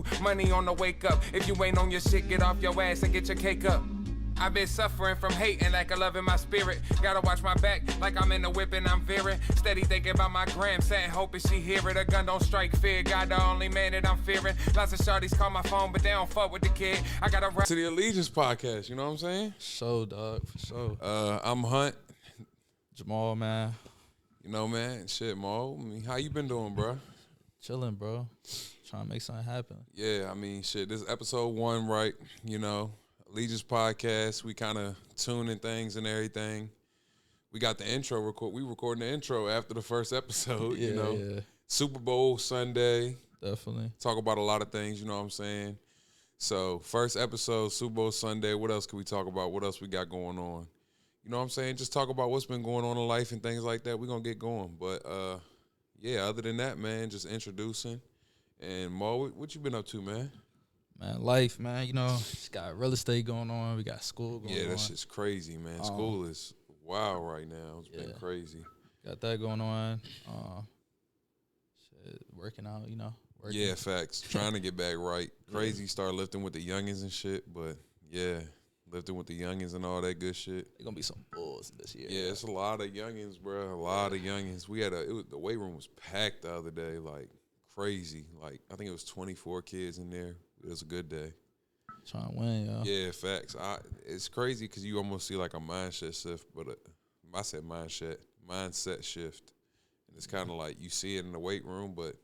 through. Money on the wake up. If you ain't on your shit, get off your ass and get your cake up. I've been suffering from hate and lack of love in my spirit. Gotta watch my back like I'm in the whip and I'm veering. Steady thinking about my gram, saying hoping she hear it. A gun don't strike fear, God the only man that I'm fearing. Lots of shorties call my phone, but they don't fuck with the kid. I gotta run to the Allegiance podcast, you know what I'm saying? So, dog, for sure. I'm Hunt. Jamal, man. You know, man, shit, Mo. I mean, how you been doing, bro? Chilling, bro. Trying to make something happen. Yeah, I mean, shit, this is episode 1, right? You know, Allegiance podcast. We kind of tuning things and everything. We got the intro record. We recording the intro after the first episode, Yeah, you know. yeah. Super Bowl Sunday. Definitely. Talk about a lot of things, you know what I'm saying? So, first episode, Super Bowl Sunday. What else can we talk about? What else we got going on? You know what I'm saying? Just talk about what's been going on in life and things like that. We're going to get going. But, yeah, other than that, man, just introducing. And, Mo, what you been up to, man? Man, life, man. You know, just got real estate going on. We got school going on. Yeah, that shit's crazy, man. School is wild right now. It's been crazy. Got that going on. Shit, working out, you know. Working. Yeah, facts. Trying to get back right. Crazy, start lifting with the youngins and shit. But, yeah, lifting with the youngins and all that good shit. There's going to be some bulls this year. Yeah, it's a lot of youngins, bro. A lot of youngins. We had the weight room was packed the other day, like crazy. Like, I think it was 24 kids in there. It was a good day. Trying to win, yo. Yeah, facts. It's crazy because you almost see like a mindset shift, but I said mindset shift. And it's kind of like you see it in the weight room, but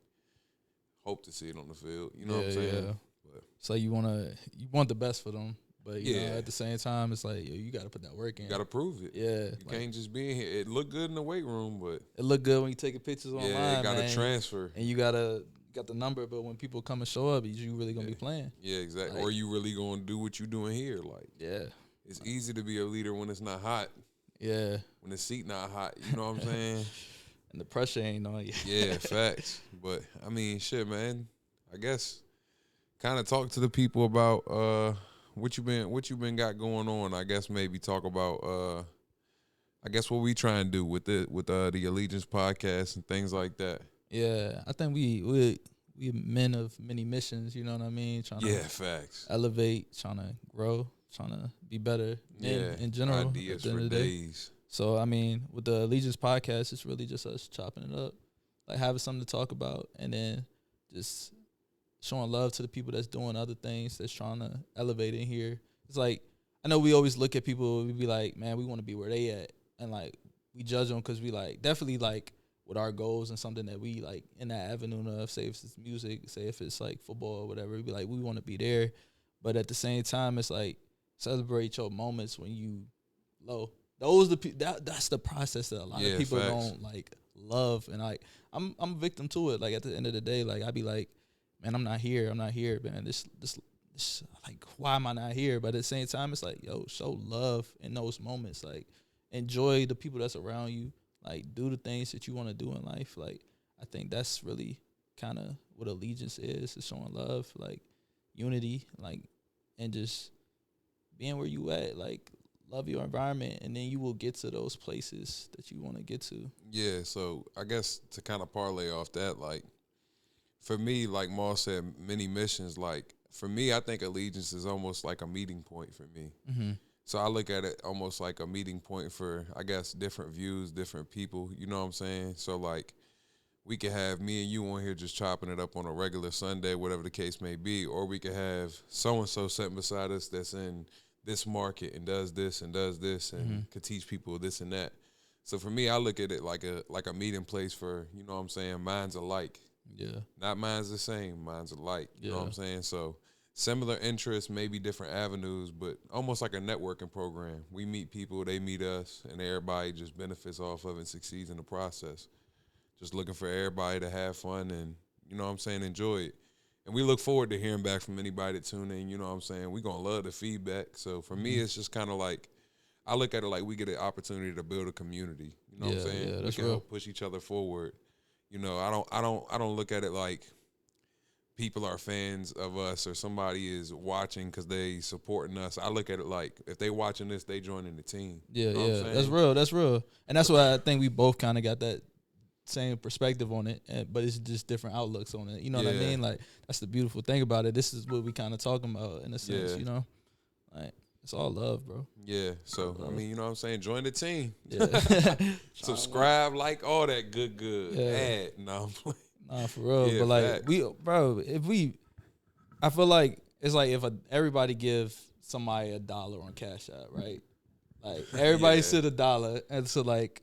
hope to see it on the field. You know what I'm saying? Yeah. But, So you want the best for them, but you know, at the same time, it's like, yo, you got to put that work in. you got to prove it. Yeah. You can't just be in here. It looked good in the weight room, but It look good when you taking pictures online, yeah, it got to man. transfer. And you got the number, but when people come and show up, you really gonna be playing. Yeah, exactly. Like, or you really going to do what you doing here. Like, yeah, it's easy to be a leader when it's not hot. yeah. When the seat not hot, you know what I'm saying? And the pressure ain't on you. Yeah, facts. But I mean, shit, man. I guess kind of talk to the people about what you been got going on. I guess maybe talk about I guess what we try and do with the Allegiance podcast and things like that. Yeah, I think we men of many missions. You know what I mean? Trying to Facts. elevate, trying to grow, trying to be better men in general. Ideas at the end for of the day. days. So I mean, with the Allegiance podcast, it's really just us chopping it up, like having something to talk about, and then just showing love to the people that's doing other things, that's trying to elevate in here. It's like, I know we always look at people, we be like, man, we want to be where they at, and like we judge them because we like definitely like with our goals and something that we like in that avenue of, say if it's music, say if it's like football or whatever, we be like, we want to be there, but at the same time, it's like celebrate your moments when you low. That's the process that a lot of people don't like love, and like I'm a victim to it. Like at the end of the day, like I be like, man, I'm not here, man. This like, why am I not here? But at the same time, it's like, yo, show love in those moments. Like, enjoy the people that's around you. Like, do the things that you want to do in life. Like, I think that's really kind of what allegiance is showing love, like unity, like, and just being where you at. Like, love your environment, and then you will get to those places that you want to get to. Yeah, so I guess to kind of parlay off that, like, for me, like Maul said, many missions, like, for me, I think Allegiance is almost like a meeting point for me. Mm-hmm. So I look at it almost like a meeting point for, I guess, different views, different people, you know what I'm saying? So, like, we could have me and you on here just chopping it up on a regular Sunday, whatever the case may be, or we could have so-and-so sitting beside us that's in this market and does this and could teach people this and that. So for me, I look at it like a meeting place for, you know what I'm saying, minds alike. Yeah. Not minds the same, minds alike. You know what I'm Yeah. saying? So similar interests, maybe different avenues, but almost like a networking program. We meet people, they meet us, and everybody just benefits off of it and succeeds in the process. Just looking for everybody to have fun and, you know what I'm saying, enjoy it. And we look forward to hearing back from anybody that tune in, you know what I'm saying? We're going to love the feedback. So for me, it's just kind of like, I look at it like we get an opportunity to build a community. You know what I'm saying? Yeah, we that's can real. help push each other forward. You know, I don't look at it like people are fans of us or somebody is watching because they supporting us. I look at it like if they watching this, they joining the team. Yeah, You know what I'm saying? That's real. And that's what I think we both kind of got that same perspective on it, but it's just different outlooks on it. You know what I Yeah. mean? Like that's the beautiful thing about it. This is what we kind of talking about in a sense. Yeah. You know, like it's all love, bro. Yeah. So I mean, you know what I'm saying? Join the team. Yeah. Subscribe, like all that good. Yeah. Add. No, I'm playing. Nah, for real. Yeah, but like facts. I feel like it's like if everybody give somebody $1 on Cash App, right? Like everybody Yeah. send $1, and so like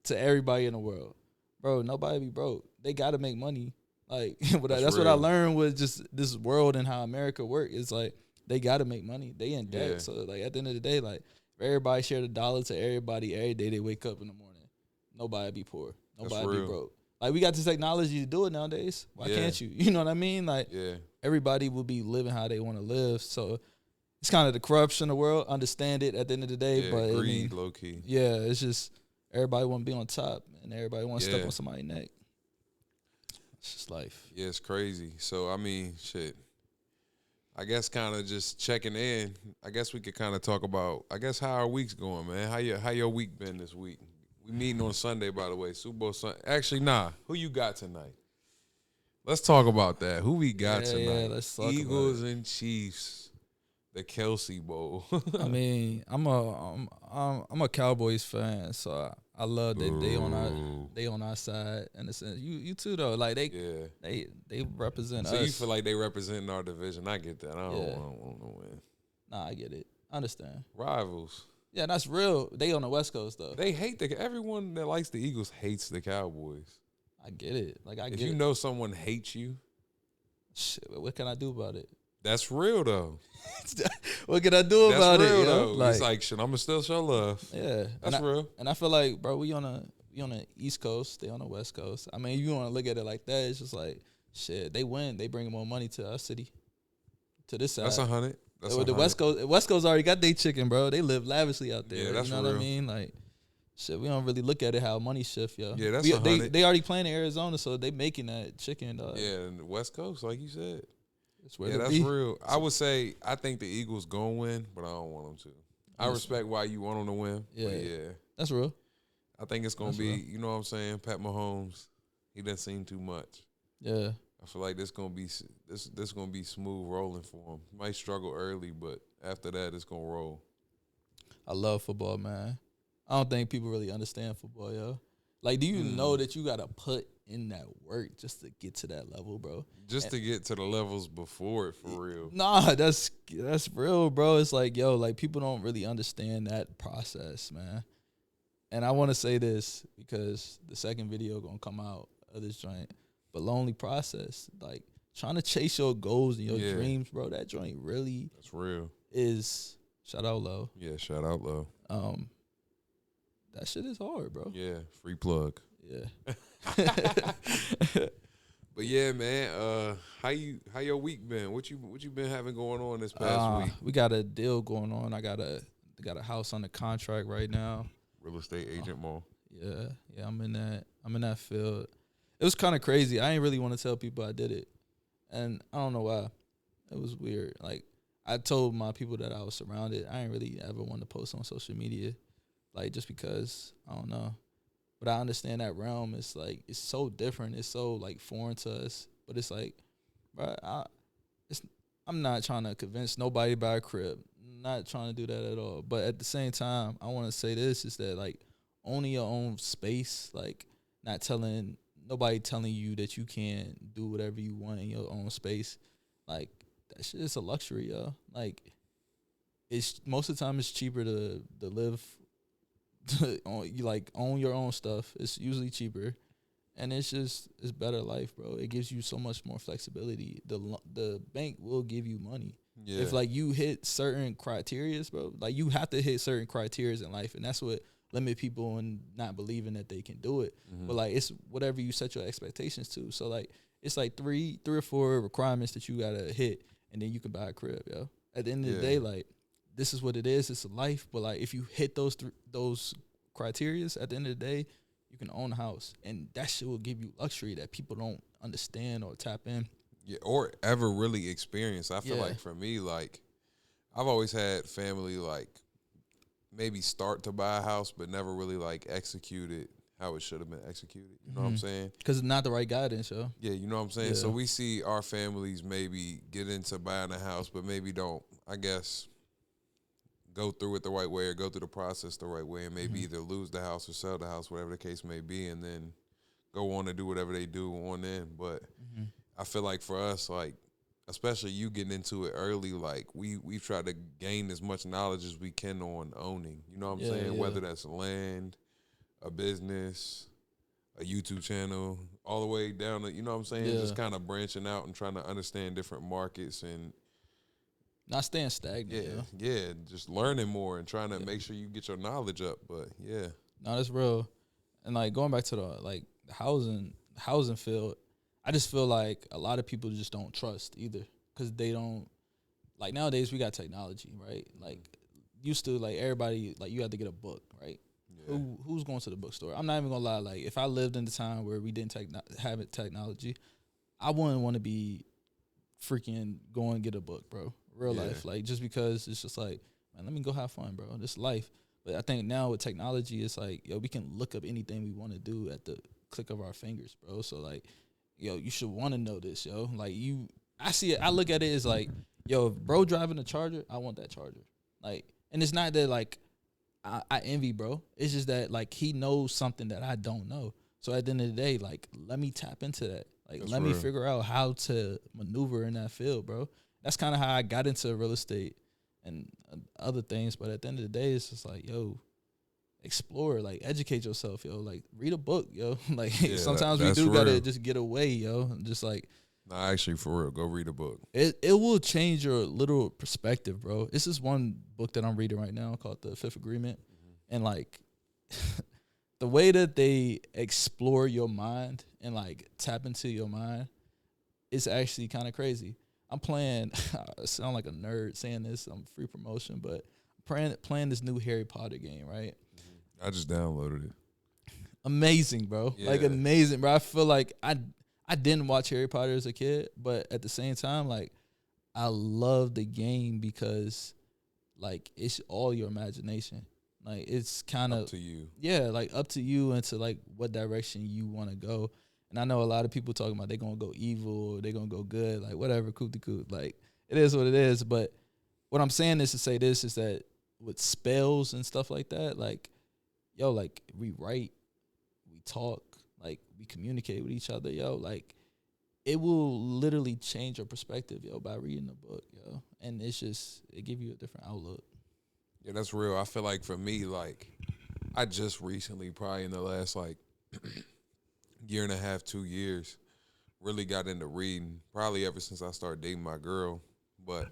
to everybody in the world, bro, nobody be broke. They got to make money. Like that's what I real. learned with just this world and how America work. It's like they got to make money. They in debt. Yeah. So like at the end of the day, like if everybody shared $1 to everybody every day they wake up in the morning, nobody be poor. Nobody be real. broke. Like we got the technology to do it nowadays. Why Yeah. can't you? You know what I mean? Like Yeah. everybody will be living how they want to live. So it's kind of the corruption of the world. Understand it at the end of the day, Yeah. but Greed, low key. yeah, it's just everybody want to be on top and everybody want to step Yeah. on somebody's neck. It's just life. Yeah, it's crazy. So I mean, shit. I guess kind of just checking in. I guess we could kind of talk about. I guess how our week's going, man. How your week been this week? We meeting on Sunday, by the way. Super Bowl Sunday. Actually, nah. Who you got tonight? Let's talk about that. Who we got Yeah, tonight? yeah, let's talk about Eagles and Chiefs. The Kelsey Bowl. I mean, I'm a Cowboys fan, so I love that they on our side in a sense. You too though. Like Yeah. they represent So us. you feel like they representing our division. I get that. I don't Yeah. want to win. Nah, I get it. I understand. Rivals. Yeah, that's real. They on the West Coast though. They hate everyone that likes the Eagles hates the Cowboys. I get it. Like I If get you it. know someone hates you, Shit, what can I do about it? that's real though. What can I do That's about real it? You know? though. It's like shit. I'ma still show love. yeah, That's real. And I feel like, bro, we on the East Coast, they on the West Coast. I mean, you want to look at it like that, it's just like shit. They win, they bring more money to our city, to this side. That's 100. That's the 100. West Coast already got their chicken, bro. They live lavishly out there. Yeah, that's you know what I real. mean? Like, shit, we don't really look at it how money shift, yo. Yeah, that's they 100. they already playing in Arizona, so they making that chicken, dog. Yeah, and the West Coast, like you said. It's where Yeah, to that's be. real. I would say I think the Eagles gonna win, but I don't want them to. I respect why you want them to win. Yeah. But yeah. That's real. I think it's gonna That's be, real. you know what I'm saying? Pat Mahomes, he doesn't seem too much. Yeah. I feel like this gonna be smooth rolling for him. Might struggle early, but after that, it's gonna roll. I love football, man. I don't think people really understand football, yo. Like, do you know that you gotta put in that work just to get to that level, bro? Just to get to the levels before it, for real. Nah, that's real, bro. It's like, yo, like people don't really understand that process, man. And I want to say this because the second video gonna come out of this joint, but lonely process, like trying to chase your goals and your dreams, bro. That joint really That's real. is. Shout out low. Yeah, shout out low. That shit is hard, bro. Yeah, free plug. Yeah. But yeah, man. How your week been? What you been having going on this past week? We got a deal going on. I got a house under contract right now. Real estate agent mall. Yeah, I'm in that field. It was kind of crazy. I ain't really want to tell people I did it, and I don't know why. It was weird. Like I told my people that I was surrounded. I ain't really ever want to post on social media, like just because I don't know. But I understand that realm. It's like it's so different. It's so like foreign to us. But it's like, bro, I'm not trying to convince nobody about a crib. Not trying to do that at all. But at the same time, I want to say this is that like owning your own space, like not telling nobody telling you that you can't do whatever you want in your own space, like that shit is a luxury, yo. Like it's most of the time it's cheaper to live. You like own your own stuff. It's usually cheaper, and it's better life, bro. It gives you so much more flexibility. The bank will give you money if like you hit certain criterias, bro. Like you have to hit certain criterias in life, and that's what limit people and not believing that they can do it. Mm-hmm. But like it's whatever you set your expectations to. So like it's like three or four requirements that you gotta hit, and then you can buy a crib, yo. At the end of the day, like. This is what it is. It's a life, but like if you hit those criterias, at the end of the day, you can own a house, and that shit will give you luxury that people don't understand or tap in. Yeah, or ever really experience. I feel Yeah. like for me, like I've always had family like maybe start to buy a house, but never really like execute it how it should have been executed. You know what I'm saying? Because it's not the right guidance, yo. Yeah, you know what I'm saying? Yeah. So we see our families maybe get into buying a house, but maybe don't, I guess, go through it the right way or go through the process the right way and maybe either lose the house or sell the house, whatever the case may be, and then go on and do whatever they do on in. But I feel like for us, like, especially you getting into it early, like we've tried to gain as much knowledge as we can on owning. You know what I'm saying? Yeah. Whether that's land, a business, a YouTube channel, all the way down to, you know what I'm saying? Yeah. Just kind of branching out and trying to understand different markets and Not staying stagnant, yo. yeah, just learning more and trying to make sure you get your knowledge up. But yeah. No, that's real. And like going back to the housing field, I just feel like a lot of people just don't trust either because they don't, like nowadays we got technology, right? Like used to, like everybody, like you had to get a book, right? Yeah. Who's going to the bookstore? I'm not even gonna lie. Like if I lived in the time where we didn't have technology, I wouldn't want to be freaking going and get a book, bro. Real life, like just because it's just like, man, let me go have fun, bro. This life. But I think now with technology, it's like, yo, we can look up anything we want to do at the click of our fingers, bro. So like, yo, you should want to know this, yo. Like I see it. I look at it as like, yo, if bro driving a Charger, I want that Charger. Like, and it's not that like I envy bro. It's just that like he knows something that I don't know. So at the end of the day, like let me tap into that. Like let me figure out how to maneuver in that field, bro. That's kind of how I got into real estate and other things. But at the end of the day, it's just like, yo, explore, like educate yourself, yo. Like read a book, yo. Like sometimes we do gotta just get away, yo. And just like, nah, actually, for real, go read a book. It will change your literal perspective, bro. This is one book that I'm reading right now called The Fifth Agreement, and like the way that they explore your mind and like tap into your mind is actually kind of crazy. I'm playing. I sound like a nerd saying this. I'm free promotion, but I'm playing this new Harry Potter game, right? I just downloaded it. Amazing, bro. Yeah. Like amazing, bro. I feel like I didn't watch Harry Potter as a kid, but at the same time, like I love the game because like it's all your imagination. Like it's kind of up to you. Yeah, like up to you and to like what direction you want to go. And I know a lot of people talking about they're gonna go evil or they're gonna go good, like whatever, coot de coot. Like it is what it is. But what I'm saying is to say this is that with spells and stuff like that, like yo, like we write, we talk, like we communicate with each other, yo. Like it will literally change your perspective, yo, by reading the book, yo. And it give you a different outlook. Yeah, that's real. I feel like for me, like I just recently, probably in the last like year and a half, 2 years, really got into reading. Probably ever since I started dating my girl, but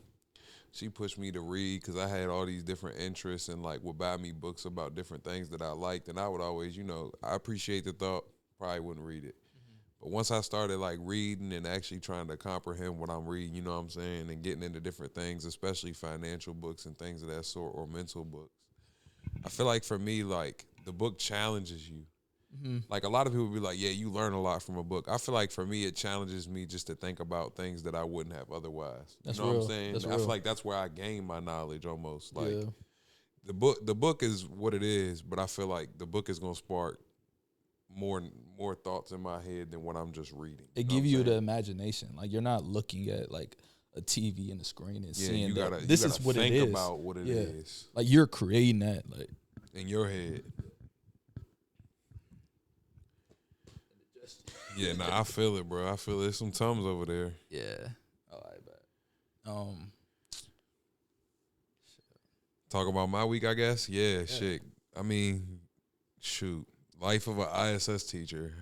she pushed me to read because I had all these different interests and like would buy me books about different things that I liked, and I would always, I appreciate the thought, probably wouldn't read it. But once I started like reading and actually trying to comprehend what I'm reading, you know what I'm saying, and getting into different things, especially financial books and things of that sort or mental books, I feel like for me, like the book challenges you. Like a lot of people be like, yeah, you learn a lot from a book. I feel like for me, it challenges me just to think about things that I wouldn't have otherwise. That's you know real. what I'm saying? That's I real. feel like that's where I gain my knowledge almost. Like Yeah. the book is what it is, but I feel like the book is gonna spark more thoughts in my head than what I'm just reading. It give you the imagination. Like you're not looking at like a TV and a screen and seeing that this is what it is. Think about what it is. Like you're creating that, like in your head. Yeah, nah, I feel it, bro. I feel it. There's some Tums over there. yeah. Oh, I bet. Talk about my week, I guess. Yeah, shit. I mean, shoot. Life of an ISS teacher.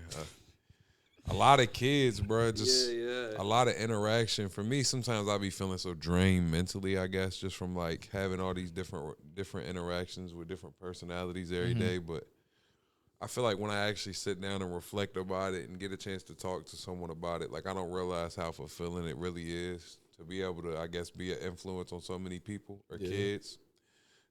A lot of kids, bro. Just a lot of interaction. For me, sometimes I be feeling so drained mentally, I guess, just from like having all these different interactions with different personalities every day. But I feel like when I actually sit down and reflect about it and get a chance to talk to someone about it, like I don't realize how fulfilling it really is to be able to, I guess, be an influence on so many people or kids.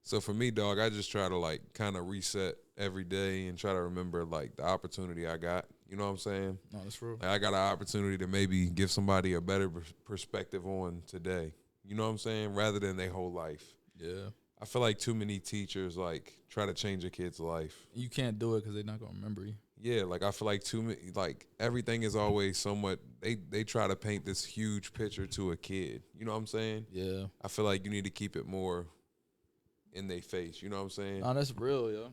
So for me, dog, I just try to like kind of reset every day and try to remember like the opportunity I got. You know what I'm saying? No, that's true. Like, I got an opportunity to maybe give somebody a better perspective on today. You know what I'm saying? Rather than their whole life. Yeah. I feel like too many teachers like try to change a kid's life. You can't do it because they're not gonna remember you. Yeah, like I feel like too many, like everything is always somewhat. They try to paint this huge picture to a kid. You know what I'm saying? Yeah. I feel like you need to keep it more in their face. You know what I'm saying? Nah, that's real, yo.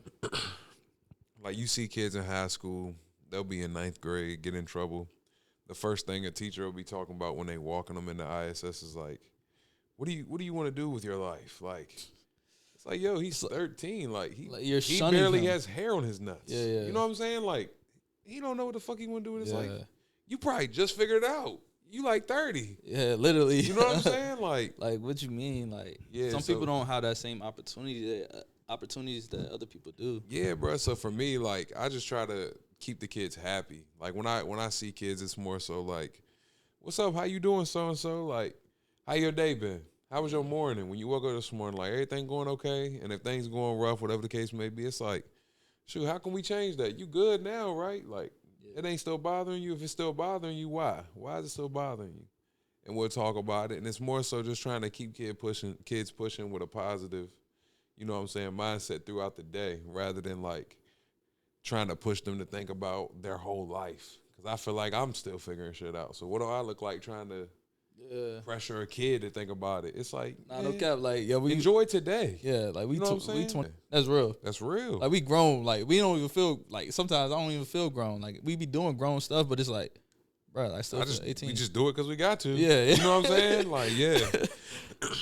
Like you see kids in high school, they'll be in ninth grade, get in trouble. The first thing a teacher will be talking about when they walking them into ISS is like, what do you want to do with your life? Like, it's like, yo, he's 13. Like Like you're he shunning barely him. has hair on his nuts. Yeah, yeah. You know what I'm saying? Like, he don't know what the fuck he want to do with his Yeah. life. You probably just figured it out. You like 30. Yeah, literally. You know what I'm saying? Like, Like, what you mean? Like, Yeah, some so- people don't have that same opportunities that other people do. yeah, bro. So for me, like, I just try to keep the kids happy. Like when I see kids, it's more so like, what's up? How you doing, so and so? Like, how your day been? How was your morning? When you woke up this morning, like everything going okay? And if things going rough, whatever the case may be, it's like, shoot, how can we change that? You good now, right? Like, it ain't still bothering you. If it's still bothering you, why? Why is it still bothering you? And we'll talk about it. And it's more so just trying to keep kids pushing with a positive, you know what I'm saying, mindset throughout the day, rather than like trying to push them to think about their whole life. Because I feel like I'm still figuring shit out. So what do I look like trying to pressure a kid to think about it? It's like, Nah, no cap. Like, yo, we enjoy today. Yeah, like we You know what I'm we saying? 20. That's real. That's real. Like we grown. Like we don't even feel like sometimes I don't even feel grown. Like we be doing grown stuff, but it's like, bro, I still feel 18. We just do it because we got to. Yeah, yeah. You know what I'm saying? Like, yeah.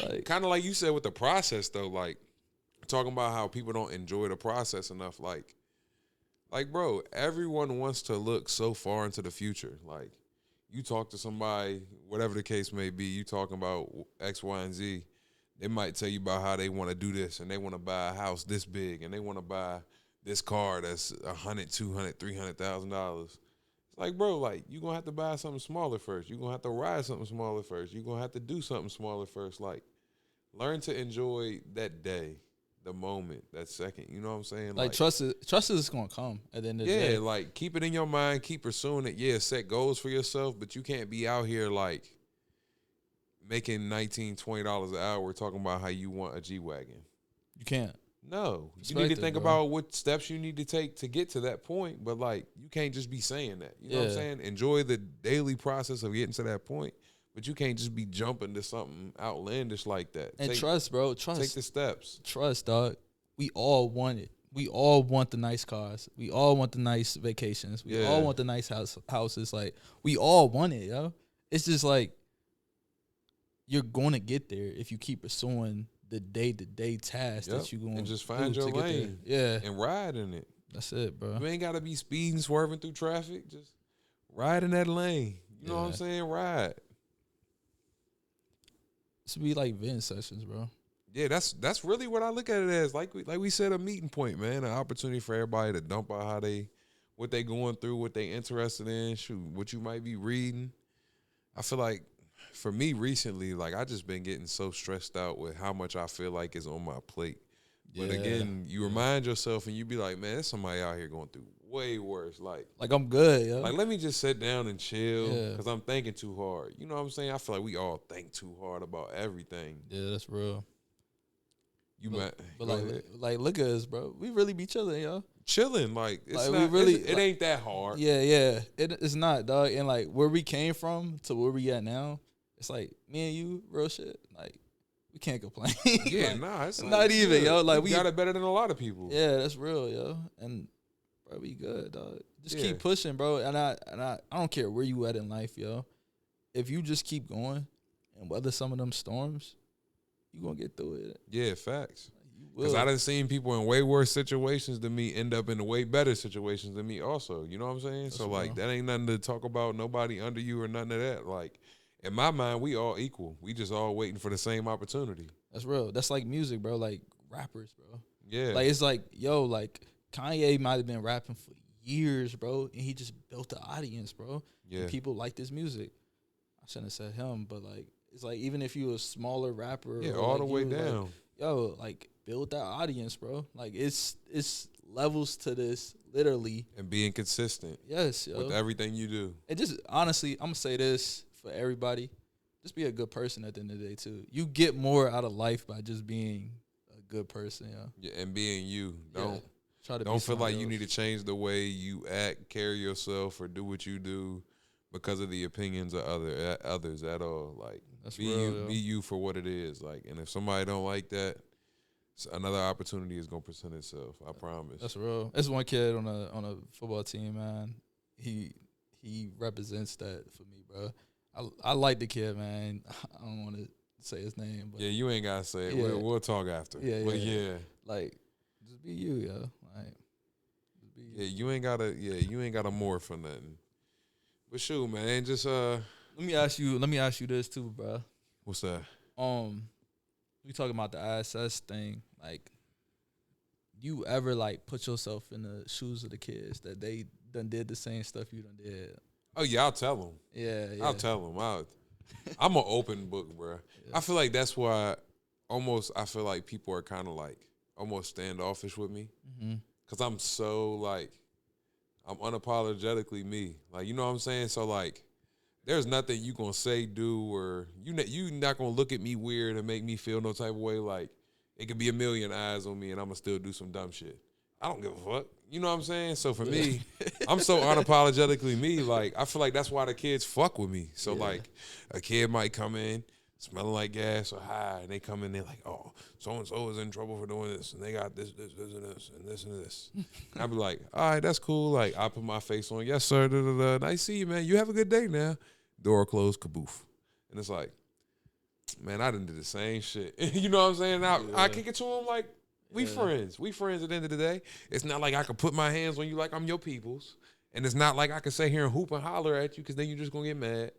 Like, Kind of like you said with the process, though, like, talking about how people don't enjoy the process enough. Like, bro, everyone wants to look so far into the future. Like, you talk to somebody, whatever the case may be, you talking about X, Y, and Z, they might tell you about how they want to do this, and they want to buy a house this big, and they want to buy this car that's $100,000, $200,000, $300,000. It's like, bro, like, you're going to have to buy something smaller first. You're going to have to ride something smaller first. You're going to have to do something smaller first. Like, learn to enjoy that day, the moment, that second. You know what I'm saying? like trust is gonna come at the end of the day. Yeah, like, keep it in your mind. Keep pursuing it. Yeah, set goals for yourself, but you can't be out here, like, making $19, $20 an hour talking about how you want a G-Wagon. You can't. No. You need to Perspective, think bro. about what steps you need to take to get to that point, but, like, you can't just be saying that. You know what I'm Yeah. saying? Enjoy the daily process of getting to that point, but you can't just be jumping to something outlandish like that. And trust, bro. Take Trust. the steps. Trust, dog. We all want it. We all want the nice cars. We all want the nice vacations. We Yeah. all want the nice houses. Like, we all want it, yo. It's just like you're going to get there if you keep pursuing the day-to-day tasks Yep. that you're going And just find do your to get there. lane. Yeah, And ride in it. that's it, bro. You ain't got to be speeding, swerving through traffic. Just ride in that lane. You know what I'm Yeah. saying? Ride. This would be like venting sessions, bro. Yeah, that's really what I look at it as. Like we said, a meeting point, man. An opportunity for everybody to dump out what they going through, what they interested in, shoot, what you might be reading. I feel like for me recently, like I just been getting so stressed out with how much I feel like is on my plate. But Yeah. again, you remind yourself and you be like, man, there's somebody out here going through way worse. Like I'm good, yo. let me just sit down and chill Yeah. because I'm thinking too hard. You know what I'm saying? I feel like we all think too hard about everything. Yeah, that's real. You might, But go ahead. like, look at us, bro. We really be chilling, yo. Chilling, like it's Like, we not. really- It ain't that hard. Yeah. It's not, dog. And like where we came from to where we at now, it's like me and you, real shit. Like we can't complain. Yeah, Like, nah, it's not even, good. yo. Like we got it better than a lot of people. Yeah, that's real, yo. And bro, we good, dog. Just Yeah. keep pushing, bro. And I don't care where you at in life, yo. If you just keep going and weather some of them storms, you gonna get through it. Yeah, facts. You Because will. I done seen people in way worse situations than me end up in way better situations than me also. You know what I'm saying? That's So, like, real. that ain't nothing to talk about, nobody under you or nothing of that. Like, in my mind, we all equal. We just all waiting for the same opportunity. That's real. That's like music, bro. Like rappers, bro. Yeah. Like it's like, yo, like Kanye might have been rapping for years, bro, and he just built the audience, bro. yeah. And people like this music. I shouldn't have said him, but like it's like even if you a smaller rapper, Yeah, or all like the way you, like, down. yo, like build that audience, bro. Like it's levels to this, literally. And being consistent Yes, yo. with everything you do. And just honestly, I'm gonna say this for everybody: just be a good person at the end of the day too. You get more out of life by just being a good person, yo. Yeah, and being you. Don't Don't feel like you need to change the way you act, carry yourself, or do what you do because of the opinions of others at all. Like, That's be real, you, be you for what it is. Like, and if somebody don't like that, another opportunity is gonna present itself. I promise. That's real. There's one kid on a football team, man. He represents that for me, bro. I like the kid, man. I don't want to say his name, but Yeah, you ain't gotta say it. Yeah. We'll talk after. Yeah, But yeah. yeah. Like, just be you, yo. Like, just be you. Yeah, you ain't gotta morph for nothing. But shoot, man, just Let me ask you this too, bro. what's that? We talking about the ISS thing. Like, you ever like put yourself in the shoes of the kids that they done did the same stuff you done did? Oh yeah, I'll tell them. Yeah. I'll tell them. I'm an open book, bro. Yeah. I feel like that's why I feel like people are kind of like almost standoffish with me. Mm-hmm. Cause I'm so like, I'm unapologetically me. Like, you know what I'm saying? So like, there's nothing you gonna say, do, or you not gonna look at me weird and make me feel no type of way. Like, it could be a million eyes on me and I'm gonna still do some dumb shit. I don't give a fuck. You know what I'm saying? So for me, I'm so unapologetically me. Like, I feel like that's why the kids fuck with me. So like, a kid might come in smelling like gas or high, and they come in there like, oh, so-and-so is in trouble for doing this, and they got this, and this, and this. And I be like, all right, that's cool. Like, I put my face on, yes, sir, da-da-da. Nice to see you, man. You have a good day now. Door closed, kaboof. And it's like, man, I done did the same shit. You know what I'm saying? I kick it to them like, we friends. We friends at the end of the day. It's not like I can put my hands on you like I'm your peoples. And it's not like I can sit here and hoop and holler at you because then you're just going to get mad.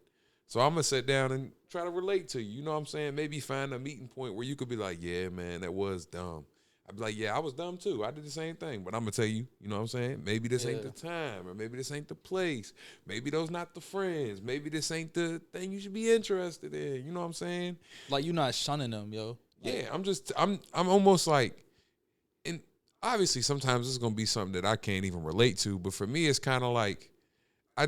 So I'm going to sit down and try to relate to you. You know what I'm saying? Maybe find a meeting point where you could be like, yeah, man, that was dumb. I'd be like, yeah, I was dumb too. I did the same thing. But I'm going to tell you, you know what I'm saying? Maybe this ain't the time, or maybe this ain't the place. Maybe those not the friends. Maybe this ain't the thing you should be interested in. You know what I'm saying? Like, you're not shunning them, yo. Like, Yeah, I'm almost like, and obviously sometimes it's going to be something that I can't even relate to. But for me, it's kind of like, I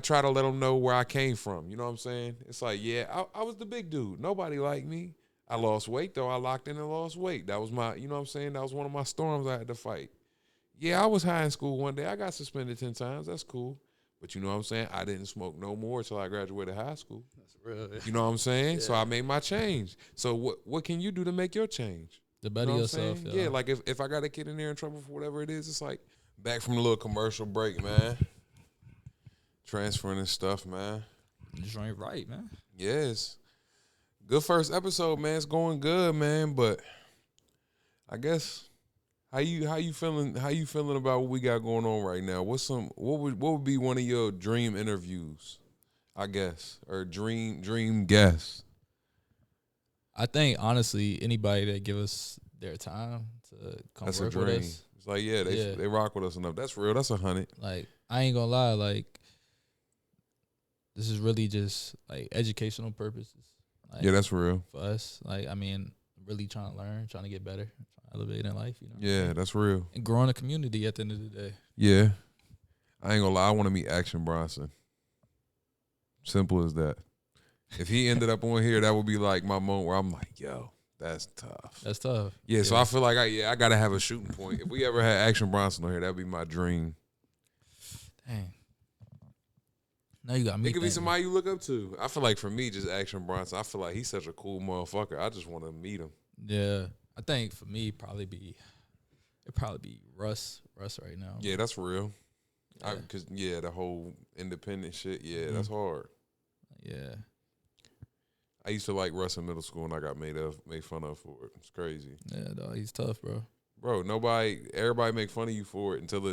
try to let them know where I came from. You know what I'm saying? It's like, yeah, I was the big dude. Nobody liked me. I lost weight, though. I locked in and lost weight. That was my, you know what I'm saying? That was one of my storms I had to fight. Yeah, I was high in school one day. I got suspended 10 times. That's cool. But you know what I'm saying? I didn't smoke no more until I graduated high school. That's real. You know what I'm saying? So I made my change. So what can you do to make your change? To better You know yourself, yo. Yeah, like if I got a kid in there in trouble for whatever it is, it's like back from the little commercial break, man. Transferring and stuff, man. Just ain't right, man. Yes. Good first episode, man. It's going good, man. But I guess how you feeling about what we got going on right now? What would be one of your dream interviews, I guess, or dream guests? I think honestly, anybody that give us their time to come That's work a dream. with us. It's like, they rock with us enough. That's real. That's 100. Like, I ain't gonna lie, like, this is really just like educational purposes. Like, Yeah, that's real. for us. Like, I mean, really trying to learn, trying to get better, trying to elevate in life, you know. Yeah, that's real. And growing a community at the end of the day. Yeah. I ain't gonna lie, I want to meet Action Bronson. Simple as that. If he ended up on here, that would be like my moment where I'm like, yo, that's tough. That's tough. Yeah, so I feel like I gotta have a shooting point. If we ever had Action Bronson on here, that'd be my dream. Dang. Now you got me. It could be thinking. somebody you look up to. I feel like for me, just Action Bronson, I feel like he's such a cool motherfucker. I just want to meet him. Yeah. I think for me, it'd probably be Russ right now. Yeah, that's real. Yeah. Because the whole independent shit, that's hard. Yeah. I used to like Russ in middle school, and I got made fun of for it. It's crazy. Yeah, dog, he's tough, bro. Bro, everybody make fun of you for it until a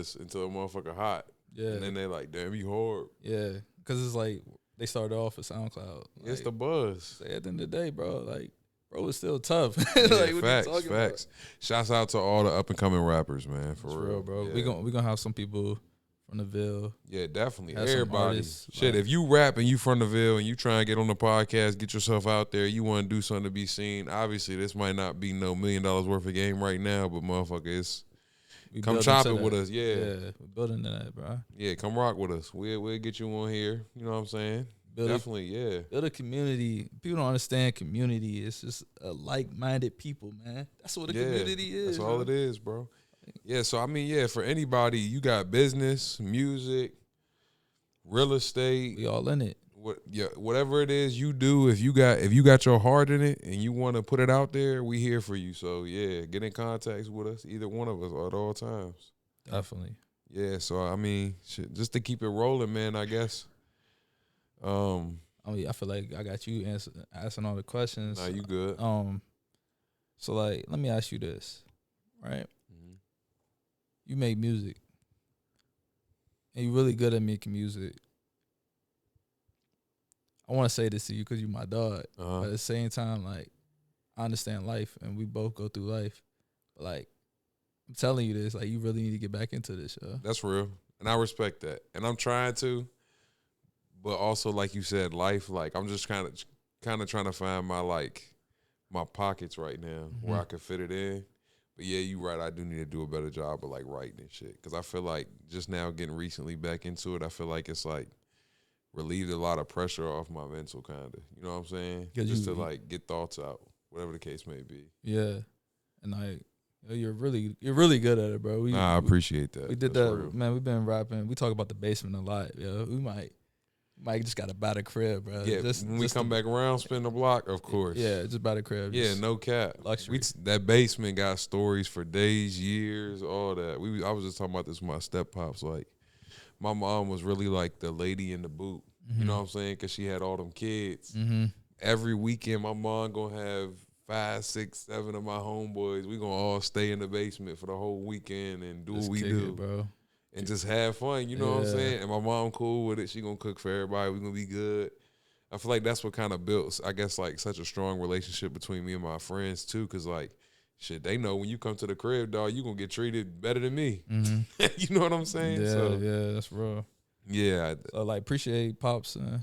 motherfucker hot. Yeah. And then they like, damn, you hard. Yeah. Because it's like they started off with SoundCloud. It's Like, the buzz. at the end of the day, bro, like, bro is still tough. Yeah, like, what facts, you talking facts. about? Shouts out to all the up and coming rappers, man. For It's real, bro. Yeah. We gonna have some people from the Ville. Yeah, definitely. Have some Everybody. artists, Shit, like- if you rap and you from the Ville and you try and get on the podcast, get yourself out there, you want to do something to be seen. Obviously, this might not be no $1 million worth of game right now, but motherfucker, We come building chop to it that. with us. Yeah, Yeah. we're building to that, bro. Yeah, come rock with us. We'll get you on here. You know what I'm saying? Build Definitely, yeah. Build a community. People don't understand community. It's just like-minded people, man. That's what a community is. That's all it is, bro. Yeah, so I mean, yeah, for anybody, you got business, music, real estate, We all in it. whatever it is you do, if you got your heart in it and you want to put it out there, we here for you. So yeah, get in contact with us, either one of us at all times. Definitely. Yeah, so I mean, shit, just to keep it rolling, man, I guess. I mean, I feel like I got you asking all the questions. Nah, you good. So like, let me ask you this, right? Mm-hmm. You make music, and you're really good at making music. I want to say this to you because you're my dog, Uh-huh. but at the same time, like, I understand life, and we both go through life. But like, I'm telling you this, like, you really need to get back into this, yo. That's real, and I respect that, and I'm trying to. But also, like you said, life, like I'm just kind of trying to find my pockets right now where I can fit it in. But yeah, you right. I do need to do a better job of like writing and shit. Cause I feel like just now getting recently back into it, I feel like it's like relieved a lot of pressure off my mental kind of. You know what I'm saying? Just to like get thoughts out, whatever the case may be. Yeah. And like, you're really good at it, bro. I appreciate that. We did That's that, real. man. We've been rapping. We talk about the basement a lot, yo. We might just gotta buy the crib, bro. Yeah, when we come back around, spin the block, of course. Yeah, just buy the crib. Yeah, no cap. Luxury. That basement got stories for days, years, all that. I was just talking about this with my step pops. Like, my mom was really like the lady in the boot. You know what I'm saying? Because she had all them kids. Every weekend, my mom gonna have 5, 6, 7 of my homeboys. We gonna all stay in the basement for the whole weekend and do Just what we kick do, it, bro. and just have fun. You know what I'm saying? And my mom cool with it. She gonna cook for everybody. We gonna be good. I feel like that's what kind of built, I guess, like such a strong relationship between me and my friends too. Cause like, shit, they know when you come to the crib, dog, you gonna get treated better than me. You know what I'm saying? Yeah, So, yeah, that's real. yeah. So like, appreciate Pops and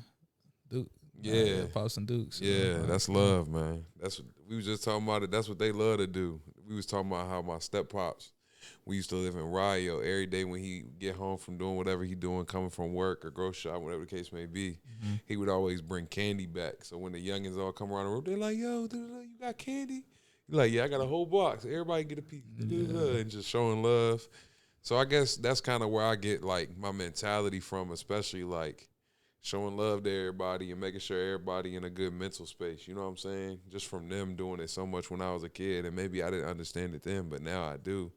Duke. Yeah. Pops and Dukes. Yeah, that's love, man. That's what we was just talking about. It. That's what they love to do. We was talking about how my step pops, we used to live in Rio. Every day when he get home from doing whatever he doing, coming from work or grocery shop, whatever the case may be, he would always bring candy back. So when the youngins all come around the room, they're like, "Yo, you got candy?" He's like, "Yeah, I got a whole box. Everybody get a piece." And just showing love. So I guess that's kind of where I get like my mentality from, especially like showing love to everybody and making sure everybody in a good mental space. You know what I'm saying? Just from them doing it so much when I was a kid, and maybe I didn't understand it then, but now I do.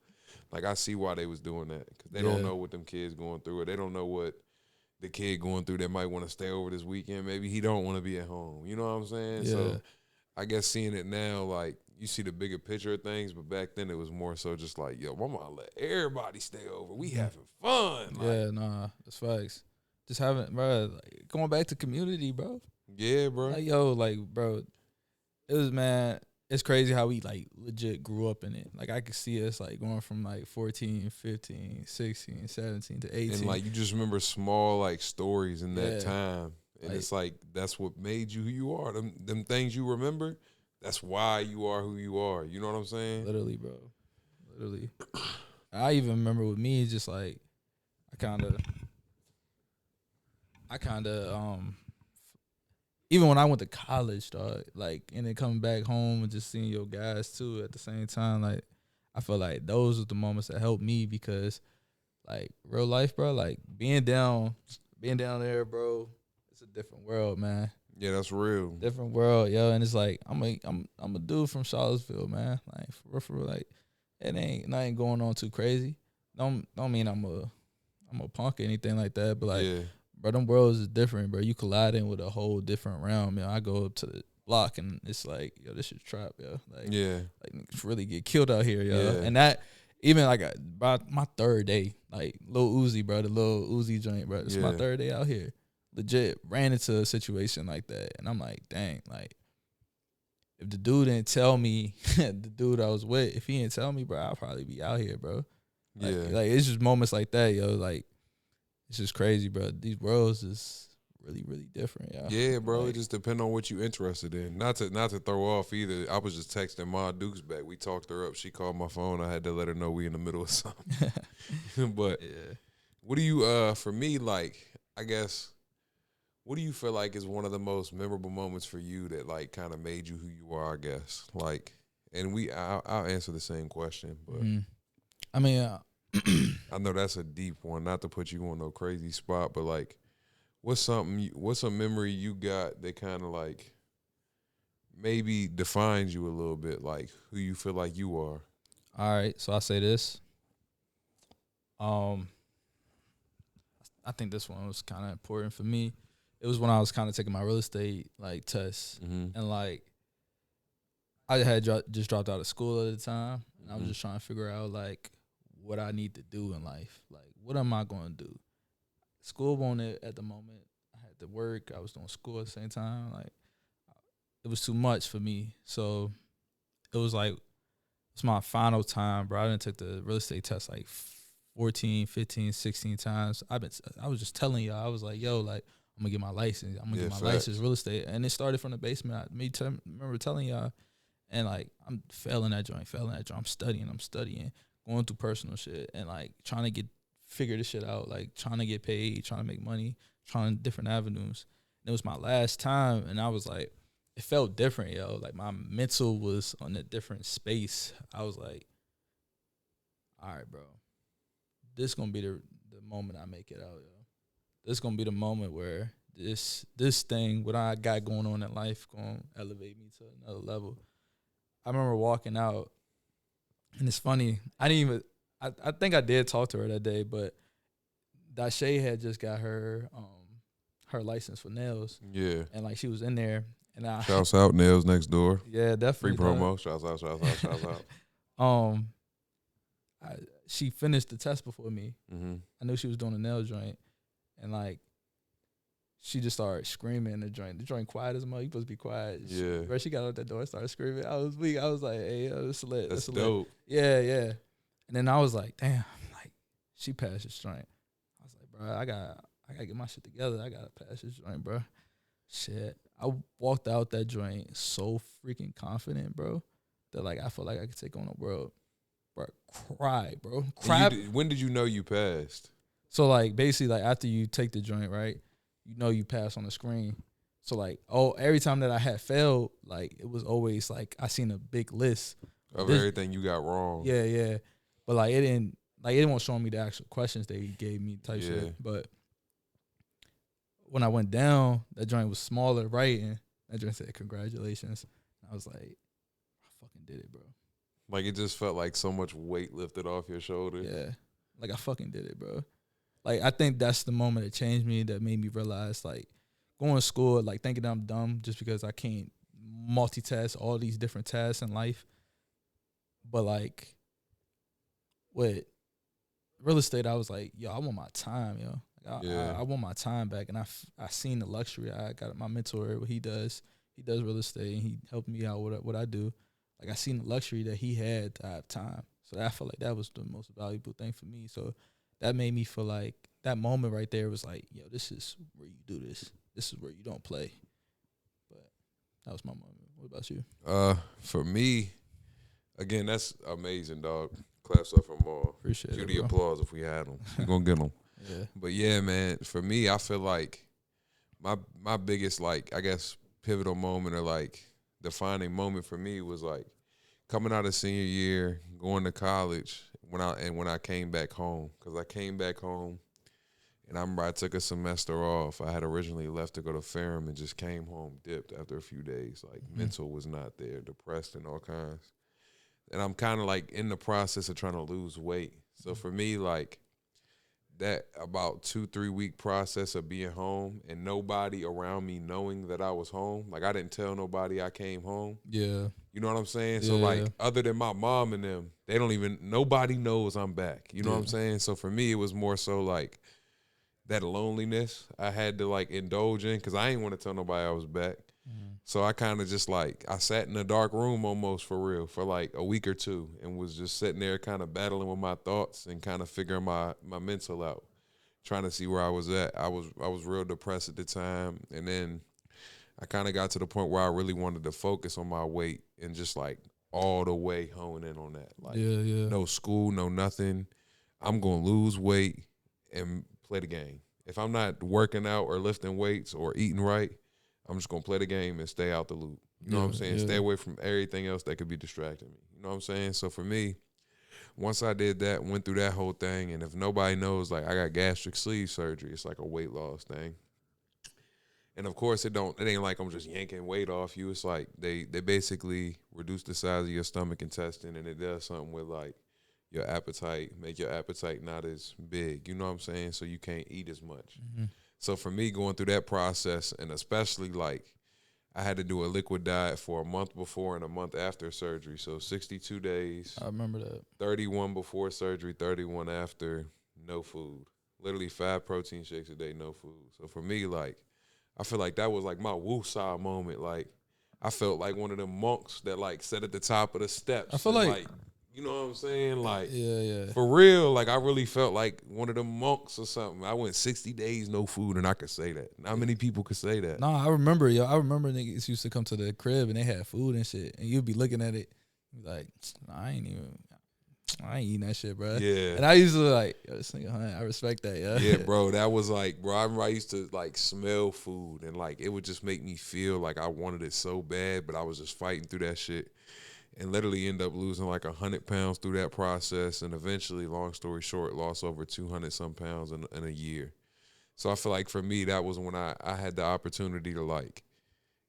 Like, I see why they was doing that, because they don't know what them kids going through, or they don't know what the kid going through that might want to stay over this weekend. Maybe he don't want to be at home. You know what I'm saying? Yeah. So I guess seeing it now, like, you see the bigger picture of things, but back then it was more so just like, yo, I'm gonna let everybody stay over. We having fun. Like, Yeah, nah, that's facts. Just having, bro, like, going back to community, bro. yeah, bro. Like, yo, like, bro, it was, man, it's crazy how we, like, legit grew up in it. Like, I could see us, like, going from, like, 14, 15, 16, 17 to 18. And, like, you just remember small, like, stories in that Yeah. time. And Like, it's like, that's what made you who you are. Them things you remember, that's why you are who you are. You know what I'm saying? literally, bro. Literally. I even remember with me, just, like, I kind of, even when I went to college, dog, like, and then coming back home and just seeing your guys too at the same time, like, I feel like those are the moments that helped me, because, like, real life, bro, like, being down there, bro, it's a different world, man. Yeah, that's real. Different world, yo. And it's like, I'm a dude from Charlottesville, man. Like, for real, like, it ain't nothing going on too crazy. Don't mean I'm a punk or anything like that, but like, yeah. bro, them worlds is different, bro. You colliding with a whole different realm. I go up to the block and it's like, yo, this is trap, yo. Like, Yeah. like, niggas really get killed out here, yo. Yeah. And that, even like by my third day, like Lil Uzi, bro, the Lil Uzi joint, bro. It's my third day out here. Legit ran into a situation like that, and I'm like, dang, like, if the dude didn't tell me, the dude I was with, if he didn't tell me, bro, I'll probably be out here, bro. Like, Yeah. like, it's just moments like that, yo. Like, it's just crazy, bro. These worlds is really, really different, yo. Yeah, bro. Like, It just depends on what you interested in. Not to throw off either. I was just texting Ma Dukes back. We talked her up. She called my phone. I had to let her know we in the middle of something. But yeah. what do you for me, like, I guess, what do you feel like is one of the most memorable moments for you that, like, kind of made you who you are, I guess? Like, and I'll answer the same question, but I mean, I know that's a deep one, not to put you on no crazy spot, but like, what's a memory you got that kind of like maybe defines you a little bit, like who you feel like you are? all right. So I say this. I think this one was kind of important for me. It was when I was kind of taking my real estate like test, and like I had just dropped out of school at the time, and I was just trying to figure out like what I need to do in life. Like, what am I going to do? School wanted at the moment. I had to work. I was doing school at the same time. Like, it was too much for me. So it was like it's my final time, bro. I didn't take the real estate test like 14, 15, 16 times. I was just telling y'all, I was like, yo, like, I'm gonna get my license. I'm gonna get my license real estate. And it started from the basement. Remember telling y'all, and like I'm failing that joint. I'm studying, going through personal shit and like trying to figure this shit out, like trying to get paid, trying to make money, trying different avenues. And it was my last time, and I was like, it felt different, yo. Like my mental was on a different space. I was like, all right, bro, this gonna be the moment I make it out, yo. This gonna be the moment where this thing, what I got going on in life, gonna elevate me to another level. I remember walking out, and it's funny. I think I did talk to her that day, but Dashay had just got her license for nails. Yeah. And like she was in there, and Shouts out Nails Next Door. Yeah, definitely. Free promo. Shouts out. She finished the test before me. Mm-hmm. I knew she was doing a nail joint, and like she just started screaming in the joint. The joint quiet as a mother. You supposed to be quiet. Yeah. She got out that door and started screaming. I was weak. I was like, hey, yo, that's lit. That's dope. Yeah. And then I was like, damn, like she passed this joint. I was like, bro, I gotta get my shit together. I gotta pass this joint, bro. Shit. I walked out that joint so freaking confident, bro, that like I felt like I could take on the world. Bro, cry, bro. When did you know you passed? So like basically like after you take the joint, right, you know you pass on the screen. So like every time that I had failed, like it was always like I seen a big list of everything you got wrong. Yeah. But like it wasn't showing me the actual questions they gave me type shit. But when I went down, that joint was smaller, right? And that joint said congratulations. I was like, I fucking did it, bro. Like it just felt like so much weight lifted off your shoulders. Yeah. Like I fucking did it, bro. Like I think that's the moment that changed me, that made me realize like going to school, like thinking I'm dumb just because I can't multitask all these different tasks in life. But like with real estate, I was like, yo, I want my time, yo. I want my time back. And I seen the luxury. I got my mentor, what he does real estate, and he helped me out with what I do. Like I seen the luxury that he had to have time. So I felt like that was the most valuable thing for me. So that made me feel like that moment right there was like, yo, this is where you do this. This is where you don't play. But that was my moment. What about you? For me, again, that's amazing, dog. Claps up from all. Appreciate it, Cue the bro. applause if we had them. We're going to get them. Yeah. But yeah, man, for me, I feel like my biggest, like, I guess, pivotal moment or like defining moment for me was like coming out of senior year, going to college when I came back home. Because I came back home and I remember I took a semester off. I had originally left to go to Ferrum and just came home, dipped after a few days. Like mental was not there, depressed and all kinds. And I'm kind of like in the process of trying to lose weight. So for me, like that about 2-3 week process of being home and nobody around me knowing that I was home. Like I didn't tell nobody I came home. Yeah. You know what I'm saying? Yeah. So like other than my mom and them, nobody knows I'm back. You know what I'm saying? So for me, it was more so like that loneliness I had to like indulge in because I ain't want to tell nobody I was back. So I kind of just like, I sat in a dark room almost for real for like a week or two and was just sitting there kind of battling with my thoughts and kind of figuring my mental out, trying to see where I was at. I was real depressed at the time. And then I kind of got to the point where I really wanted to focus on my weight and just like all the way hone in on that. Like no school, no nothing. I'm going to lose weight and play the game. If I'm not working out or lifting weights or eating right, I'm just going to play the game and stay out the loop. You know what I'm saying? Stay away from everything else that could be distracting me. You know what I'm saying? So for me, once I did that, went through that whole thing, and if nobody knows, like, I got gastric sleeve surgery. It's like a weight loss thing. And of course, it ain't like I'm just yanking weight off you. It's like they basically reduce the size of your stomach intestine, and it does something with like your appetite, make your appetite not as big. You know what I'm saying? So you can't eat as much. Mm-hmm. So for me, going through that process, and especially like I had to do a liquid diet for a month before and a month after surgery. So 62 days. I remember that. 31 before surgery, 31 after, no food. Literally 5 protein shakes a day, no food. So for me, like, I feel like that was like my woosah moment. Like, I felt like one of them monks that like sat at the top of the steps. I feel like you know what I'm saying? Like, yeah. for real, like I really felt like one of them monks or something. I went 60 days no food, and I could say that. Not many people could say that. No, I remember, yo. I remember niggas used to come to the crib and they had food and shit, and you'd be looking at it, like, I ain't eating that shit, bro. Yeah. And I used to like, yo, this nigga, I respect that, yeah. Yeah, bro, that was like, bro, I remember I used to like smell food, and like it would just make me feel like I wanted it so bad, but I was just fighting through that shit, and literally end up losing like 100 pounds through that process, and eventually, long story short, lost over 200 some pounds in a year. So I feel like for me, that was when I had the opportunity to like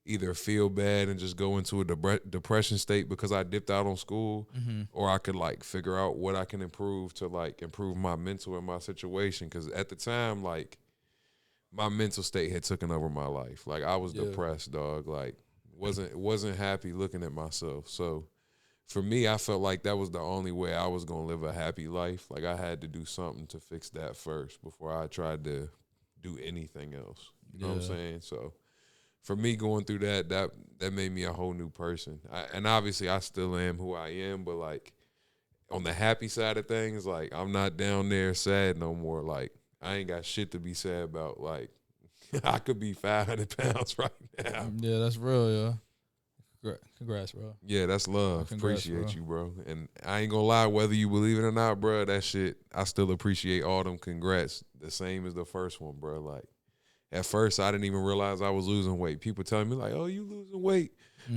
either feel bad and just go into a depression state because I dipped out on school, or I could like figure out what I can improve to like improve my mental and my situation. Because at the time, like my mental state had taken over my life. Like I was depressed, dog. Like wasn't happy looking at myself. So for me, I felt like that was the only way I was gonna live a happy life. Like I had to do something to fix that first before I tried to do anything else. You know what I'm saying? So for me, going through that made me a whole new person. And obviously, I still am who I am, but like on the happy side of things, like I'm not down there sad no more. Like I ain't got shit to be sad about. Like I could be 500 pounds right now. Yeah, that's real, yeah. Congrats, bro. Yeah, that's love. Congrats, Appreciate bro. you, bro. And I ain't gonna lie, whether you believe it or not, bro, that shit, I still appreciate all them congrats the same as the first one, bro. Like, at first, I didn't even realize I was losing weight. People telling me, like, oh, you losing weight.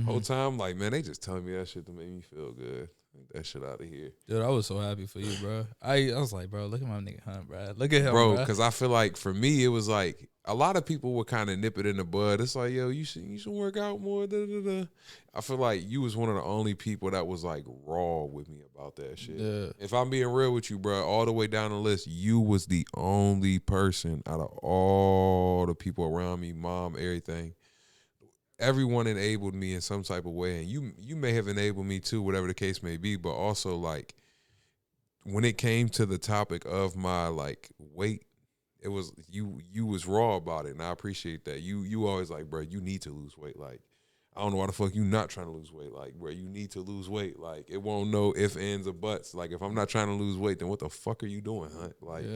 Whole time, like, man, they just telling me that shit to make me feel good. Get that shit out of here. Dude, I was so happy for you, bro. I was like, bro, look at my nigga Hunt, bro. Look at him, Bro, bro. because I feel like for me, it was like, a lot of people would kind of nip it in the bud. It's like, yo, you should work out more. Da, da, da. I feel like you was one of the only people that was like raw with me about that shit. Yeah. If I'm being real with you, bro, all the way down the list, you was the only person out of all the people around me, mom, everything. Everyone enabled me in some type of way, and you may have enabled me too, whatever the case may be. But also, like, when it came to the topic of my like weight, it was you was raw about it, and I appreciate that. You always like, bro, you need to lose weight. Like, I don't know why the fuck you not trying to lose weight. Like, bro, you need to lose weight. Like, it won't know if, ands, or buts. Like, if I'm not trying to lose weight, then what the fuck are you doing, Hunt? Like,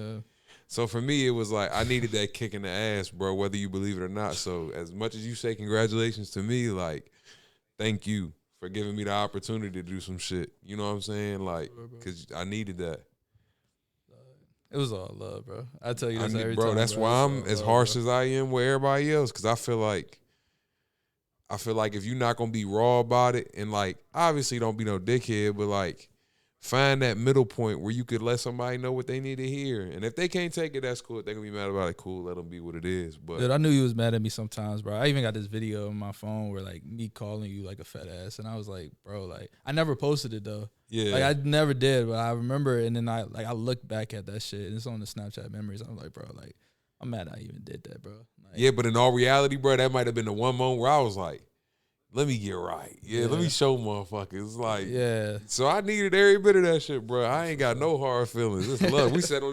so for me, it was like I needed that kick in the ass, bro, whether you believe it or not. So as much as you say congratulations to me, like, thank you for giving me the opportunity to do some shit. You know what I'm saying? Like, because I needed that. It was all love, bro. I tell you this every time, bro. That's why I'm as harsh as I am with everybody else, because I feel like if you're not gonna be raw about it, and like obviously don't be no dickhead, but like find that middle point where you could let somebody know what they need to hear, and if they can't take it, that's cool. If they gonna be mad about it, cool. Let them be what it is. But dude, I knew you was mad at me sometimes, bro. I even got this video on my phone where like me calling you like a fat ass, and I was like, bro, like I never posted it though. Yeah, like I never did, but I remember, and then I looked back at that shit, and it's on the Snapchat memories. I'm like, bro, like I'm mad I even did that, bro. Like, yeah, but in all reality, bro, that might have been the one moment where I was like, let me get right. Yeah, let me show motherfuckers. Like, yeah. So I needed every bit of that shit, bro. I ain't got no hard feelings. It's love. We sat on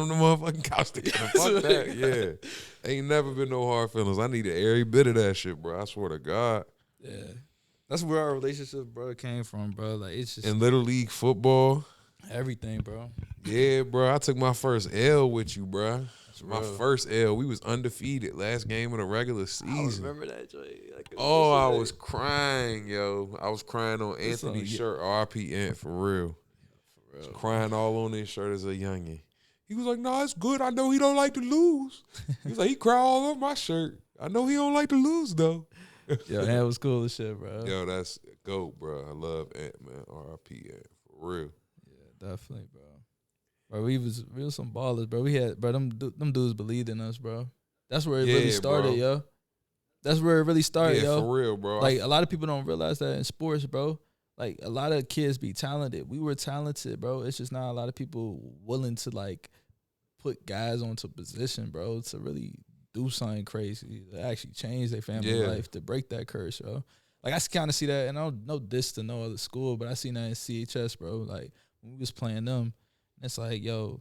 the motherfucking couch together. Fuck that. Yeah. Ain't never been no hard feelings. I needed every bit of that shit, bro. I swear to God. Yeah. That's where our relationship, bro, came from, bro. Like, it's just In Little League football. everything, bro. Yeah, bro. I took my first L with you, bro. My real. first L. We was undefeated last game of the regular season. I remember that, Joy. Like, Oh, I was crying, yo. I was crying on This song, Anthony's yeah. shirt, RP Ant, for real. I was crying all on his shirt as a youngin'. He was like, nah, it's good. I know he don't like to lose. He was like, he cry all on my shirt. I know he don't like to lose, though. Yo, Ant was cool as shit, bro. Yo, that's GOAT, bro. I love Ant, man. RP Ant, for real. Definitely, bro. Bro, we was some ballers, bro. We had, bro, them dudes believed in us, bro. That's where it really started, bro. yo. That's where it really started, yo. For real, bro. Like, a lot of people don't realize that in sports, bro. Like, a lot of kids be talented. We were talented, bro. It's just not a lot of people willing to, like, put guys onto position, bro, to really do something crazy, to actually change their family life, to break that curse, bro. Like, I kind of see that, and I don't know this to no other school, but I seen that in CHS, bro. Like, when we was playing them, it's like, yo,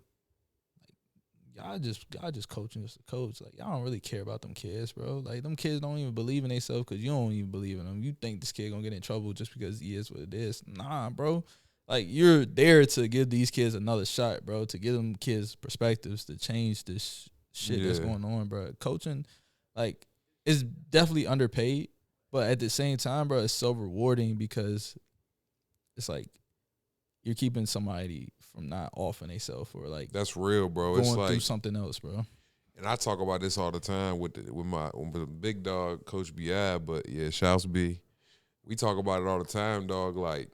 like, y'all just coaching just to coach. Like, y'all don't really care about them kids, bro. Like, them kids don't even believe in themselves because you don't even believe in them. You think this kid gonna get in trouble just because he is what it is. Nah, bro. Like, you're there to give these kids another shot, bro, to give them kids perspectives to change this shit that's going on, bro. Coaching, like, is definitely underpaid, but at the same time, bro, it's so rewarding because it's like you're keeping somebody from not offing themselves or, like, that's real, bro. Going it's like through something else, bro. And I talk about this all the time with the big dog, Coach B.I., but yeah, shouts B. We talk about it all the time, dog. Like,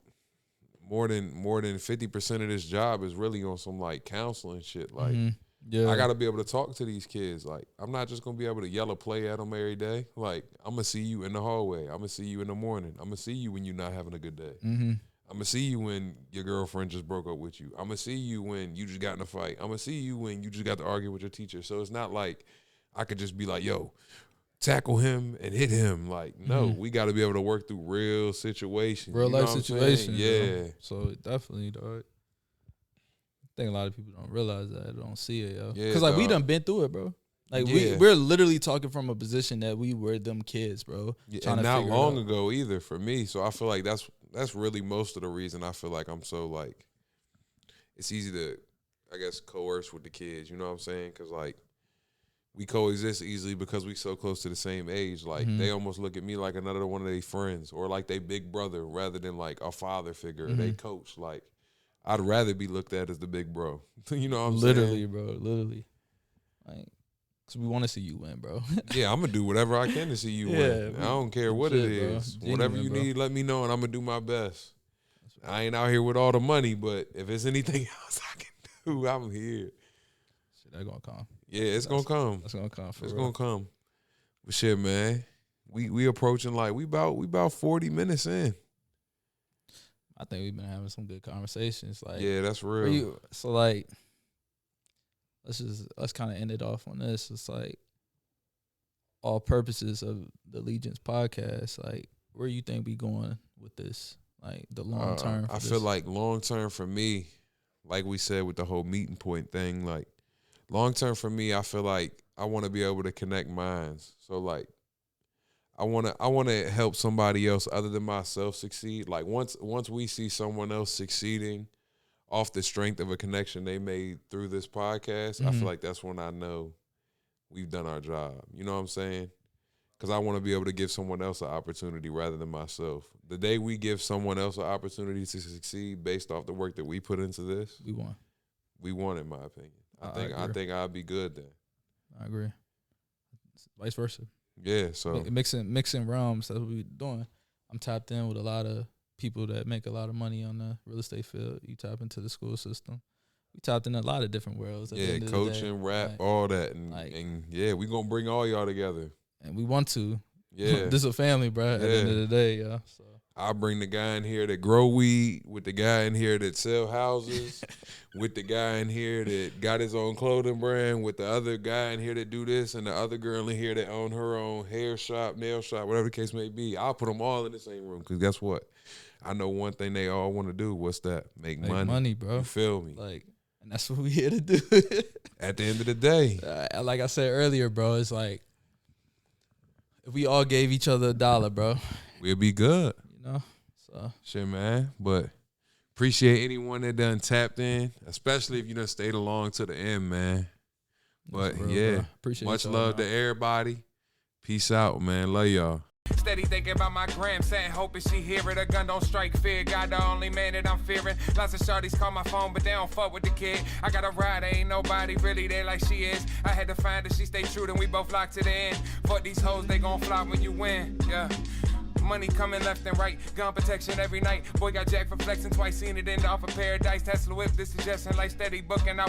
more than 50% of this job is really on some, like, counseling shit. Like, I got to be able to talk to these kids. Like, I'm not just going to be able to yell a play at them every day. Like, I'm going to see you in the hallway. I'm going to see you in the morning. I'm going to see you when you're not having a good day. I'm going to see you when your girlfriend just broke up with you. I'm going to see you when you just got in a fight. I'm going to see you when you just got to argue with your teacher. So it's not like I could just be like, yo, tackle him and hit him. Like, no, we got to be able to work through real situations. Real life situations. Yeah. Bro. So definitely, dog. I think a lot of people don't realize that, don't see it, yo. Yeah, because, like, we done been through it, bro. Like, we're literally talking from a position that we were them kids, bro. Yeah, and not long ago either for me. So I feel like that's really most of the reason I feel like I'm so, like, it's easy to, I guess, coerce with the kids. You know what I'm saying? Because, like, we coexist easily because we so close to the same age. Like, they almost look at me like another one of their friends or like they big brother rather than, like, a father figure. They coach. Like, I'd rather be looked at as the big bro. You know what I'm saying? Literally, bro. Literally. Like, because we want to see you win, bro. Yeah, I'm going to do whatever I can to see you win. I don't care what it is. Whatever you need, let me know, and I'm going to do my best. I ain't out here with all the money, but if there's anything else I can do, I'm here. Shit, that's going to come. Yeah, it's going to come. That's going to come. It's going to come. But shit, man, we approaching, like, we about 40 minutes in. I think we've been having some good conversations. Like, yeah, that's real. So, like, let's kind of end it off on this. It's like all purposes of the Allegiance podcast. Like, where you think we going with this? Like, the long term. I feel like long term for me, like we said with the whole meeting point thing. Like, long term for me, I feel like I want to be able to connect minds. So, like, I want to help somebody else other than myself succeed. Like, once we see someone else succeeding off the strength of a connection they made through this podcast, I feel like that's when I know we've done our job. You know what I'm saying? Because I want to be able to give someone else an opportunity rather than myself. The day we give someone else an opportunity to succeed based off the work that we put into this, we won. We won, in my opinion. I think I'll be good then. I agree. Vice versa. Yeah, so mixing realms. That's what we're doing. I'm tapped in with a lot of people that make a lot of money on the real estate field. You tap into the school system. We tapped in a lot of different worlds. Yeah, coaching, rap, like, all that, and yeah, we gonna bring all y'all together. And we want to. Yeah, this is a family, bro. At the end of the day, yeah. So I'll bring the guy in here that grow weed, with the guy in here that sell houses, with the guy in here that got his own clothing brand, with the other guy in here that do this, and the other girl in here that own her own hair shop, nail shop, whatever the case may be. I'll put them all in the same room because guess what? I know one thing they all want to do. What's that? Make money. Money, bro. You feel me? Like, and that's what we here to do. At the end of the day. Like I said earlier, bro, it's like, if we all gave each other $1, bro, we'll be good. You know? So shit, man. But appreciate anyone that done tapped in, especially if you done stayed along to the end, man. But real, yeah, bro. Appreciate much love to everybody. Peace out, man. Love y'all. Steady thinking about my gram, saying hoping she hear it. A gun don't strike fear. God the only man that I'm fearing. Lots of shorties call my phone, but they don't fuck with the kid. I got a ride, ain't nobody really there like she is. I had to find her, she stay true, then we both locked to the end. Fuck these hoes, they gon' flop when you win. Yeah. Money coming left and right, gun protection every night. Boy got jacked for flexing twice, seen it in the off of paradise. Tesla whip, this suggestion like steady booking. I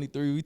23, we